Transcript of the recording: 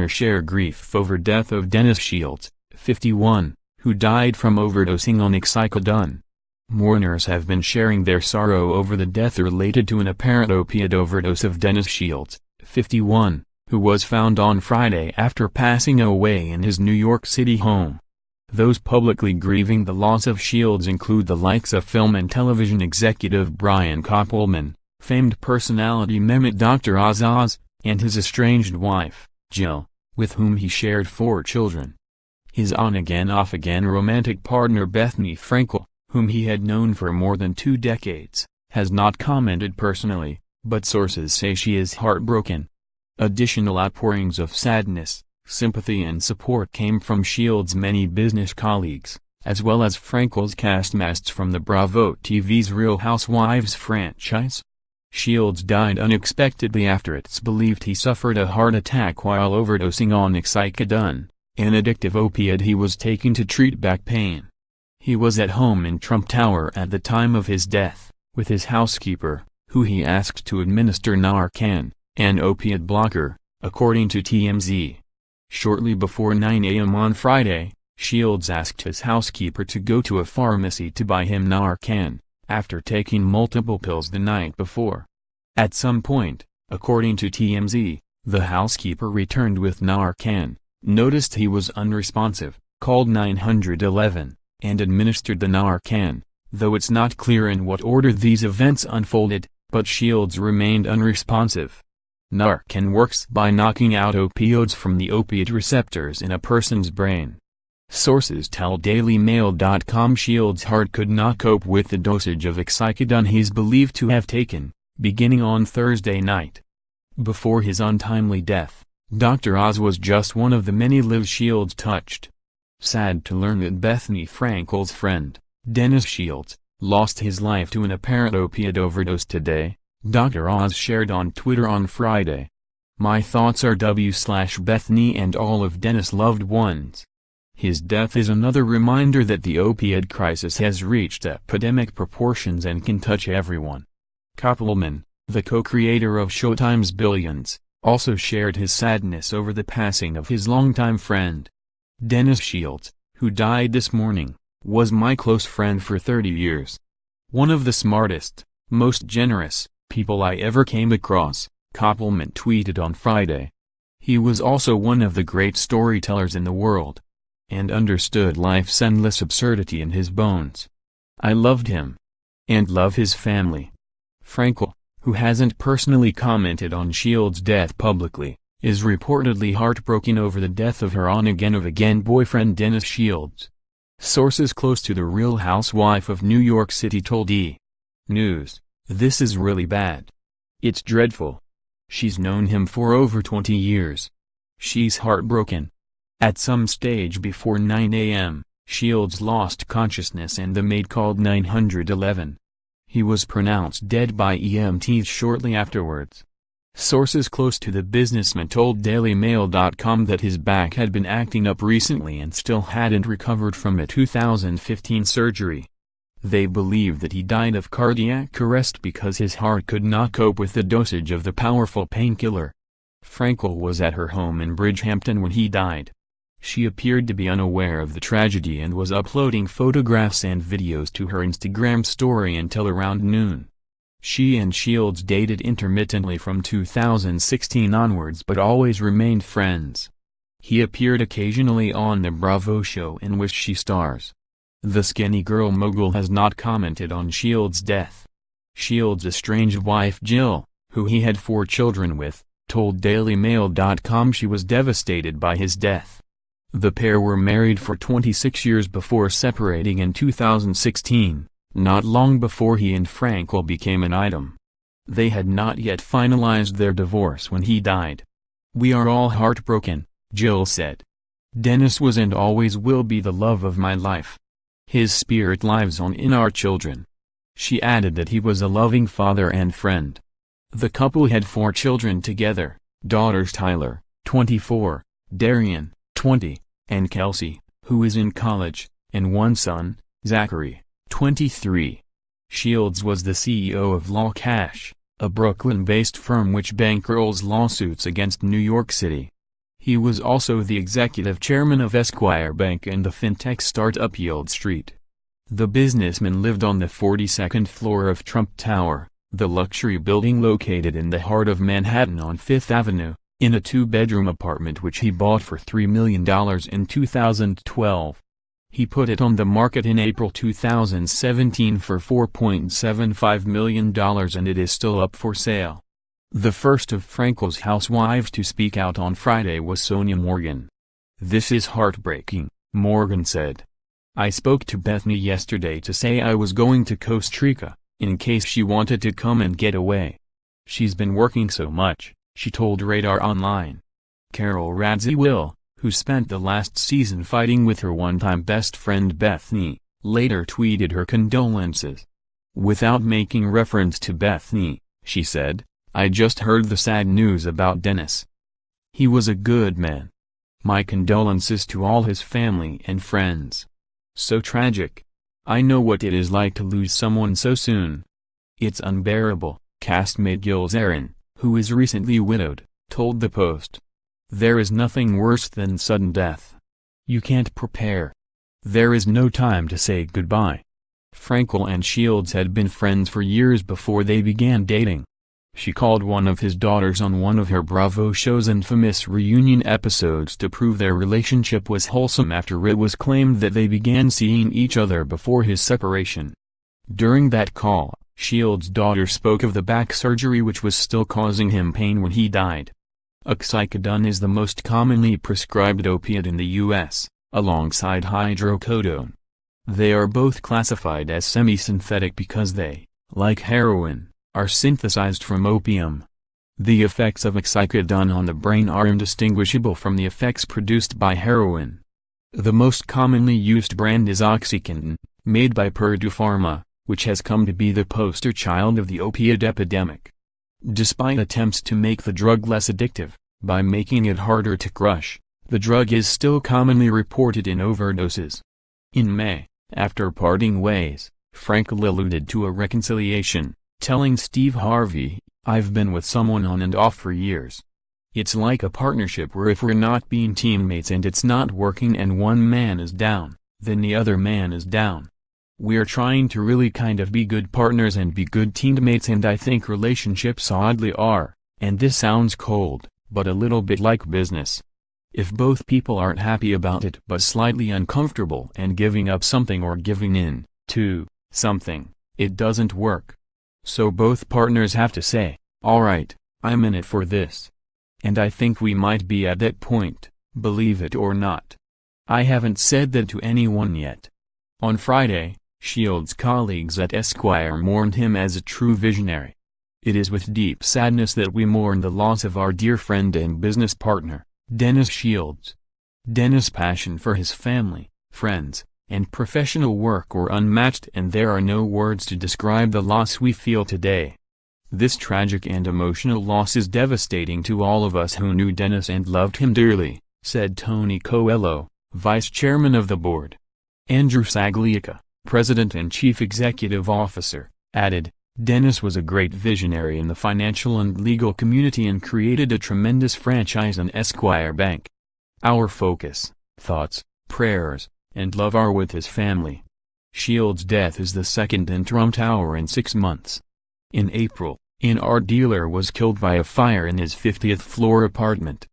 mourners share grief over death of Dennis Shields, 51, who died from overdosing on oxycodone. Mourners have been sharing their sorrow over the death related to an apparent opiate overdose of Dennis Shields, 51, who was found on Friday after passing away in his New York City home. Those publicly grieving the loss of Shields include the likes of film and television executive Brian Koppelman, famed personality Mehmet Dr. Oz, and his estranged wife, Jill, with whom he shared 4 children. His on-again off-again romantic partner Bethany Frankel, whom he had known for more than 2 decades, has not commented personally, but sources say she is heartbroken. Additional outpourings of sadness, sympathy and support came from Shields' many business colleagues, as well as Frankel's castmates from the Bravo TV's Real Housewives franchise. Shields died unexpectedly after it's believed he suffered a heart attack while overdosing on oxycodone, an addictive opiate he was taking to treat back pain. He was at home in Trump Tower at the time of his death, with his housekeeper, who he asked to administer Narcan, an opiate blocker, according to TMZ. Shortly before 9 a.m. on Friday, Shields asked his housekeeper to go to a pharmacy to buy him Narcan, after taking multiple pills the night before. At some point, according to TMZ, the housekeeper returned with Narcan, noticed he was unresponsive, called 911, and administered the Narcan, though it's not clear in what order these events unfolded, but Shields remained unresponsive. Narcan works by knocking out opioids from the opiate receptors in a person's brain. Sources tell DailyMail.com Shields' heart could not cope with the dosage of oxycodone he's believed to have taken, beginning on Thursday night. Before his untimely death, Dr. Oz was just one of the many lives Shields touched. Sad to learn that Bethany Frankel's friend, Dennis Shields, lost his life to an apparent opiate overdose today, Dr. Oz shared on Twitter on Friday. My thoughts are Bethany and all of Dennis' loved ones. His death is another reminder that the opioid crisis has reached epidemic proportions and can touch everyone. Koppelman, the co-creator of Showtime's Billions, also shared his sadness over the passing of his longtime friend. Dennis Shields, who died this morning, was my close friend for 30 years. One of the smartest, most generous people I ever came across, Koppelman tweeted on Friday. He was also one of the great storytellers in the world, and understood life's endless absurdity in his bones. I loved him. And love his family. Frankel, who hasn't personally commented on Shields' death publicly, is reportedly heartbroken over the death of her on-again-of-again boyfriend Dennis Shields. Sources close to the Real Housewife of New York City told E! News, "This is really bad. It's dreadful. She's known him for over 20 years. She's heartbroken." At some stage before 9 a.m., Shields lost consciousness and the maid called 911. He was pronounced dead by EMTs shortly afterwards. Sources close to the businessman told DailyMail.com that his back had been acting up recently and still hadn't recovered from a 2015 surgery. They believe that he died of cardiac arrest because his heart could not cope with the dosage of the powerful painkiller. Frankel was at her home in Bridgehampton when he died. She appeared to be unaware of the tragedy and was uploading photographs and videos to her Instagram story until around noon. She and Shields dated intermittently from 2016 onwards but always remained friends. He appeared occasionally on the Bravo show in which she stars. The skinny girl mogul has not commented on Shields' death. Shields' estranged wife Jill, who he had 4 children with, told DailyMail.com she was devastated by his death. The pair were married for 26 years before separating in 2016, not long before he and Frankel became an item. They had not yet finalized their divorce when he died. "We are all heartbroken," Jill said. "Dennis was and always will be the love of my life. His spirit lives on in our children." She added that he was a loving father and friend. The couple had 4 children together, daughters Tyler, 24, Darian, 20, and Kelsey, who is in college, and 1 son, Zachary, 23. Shields was the CEO of Law Cash, a Brooklyn-based firm which bankrolls lawsuits against New York City. He was also the executive chairman of Esquire Bank and the fintech startup Yield Street. The businessman lived on the 42nd floor of Trump Tower, the luxury building located in the heart of Manhattan on Fifth Avenue, in a two-bedroom apartment which he bought for $3 million in 2012. He put it on the market in April 2017 for $4.75 million and it is still up for sale. The first of Frankel's housewives to speak out on Friday was Sonia Morgan. "This is heartbreaking," Morgan said. "I spoke to Bethany yesterday to say I was going to Costa Rica, in case she wanted to come and get away. She's been working so much," she told Radar Online. Carol Radziwill, who spent the last season fighting with her one-time best friend Bethany, later tweeted her condolences. Without making reference to Bethany, she said, "I just heard the sad news about Dennis. He was a good man. My condolences to all his family and friends. So tragic. I know what it is like to lose someone so soon. It's unbearable," castmate Gil Zarin, who is recently widowed, told the Post. "There is nothing worse than sudden death. You can't prepare. There is no time to say goodbye." Frankel and Shields had been friends for years before they began dating. She called one of his daughters on one of her Bravo show's infamous reunion episodes to prove their relationship was wholesome after it was claimed that they began seeing each other before his separation. During that call, Shields' daughter spoke of the back surgery which was still causing him pain when he died. Oxycodone is the most commonly prescribed opiate in the U.S., alongside hydrocodone. They are both classified as semi-synthetic because they, like heroin, are synthesized from opium. The effects of oxycodone on the brain are indistinguishable from the effects produced by heroin. The most commonly used brand is OxyContin, made by Purdue Pharma, which has come to be the poster child of the opioid epidemic. Despite attempts to make the drug less addictive, by making it harder to crush, the drug is still commonly reported in overdoses. In May, after parting ways, Frankel alluded to a reconciliation, telling Steve Harvey, "I've been with someone on and off for years. It's like a partnership where if we're not being teammates and it's not working and one man is down, then the other man is down. We're trying to really kind of be good partners and be good teammates, and I think relationships oddly are, and this sounds cold, but a little bit like business. If both people aren't happy about it but slightly uncomfortable and giving up something or giving in to something, it doesn't work. So both partners have to say, all right, I'm in it for this. And I think we might be at that point, believe it or not. I haven't said that to anyone yet." On Friday, Shields' colleagues at Esquire mourned him as a true visionary. "It is with deep sadness that we mourn the loss of our dear friend and business partner, Dennis Shields. Dennis' passion for his family, friends, and professional work were unmatched, and there are no words to describe the loss we feel today. This tragic and emotional loss is devastating to all of us who knew Dennis and loved him dearly," said Tony Coelho, vice chairman of the board. Andrew Sagliaca, president and chief executive officer, added, "Dennis was a great visionary in the financial and legal community and created a tremendous franchise in Esquire Bank. Our focus, thoughts, prayers, and love are with his family." Shields' death is the second in Trump Tower in 6 months. In April, an art dealer was killed by a fire in his 50th floor apartment,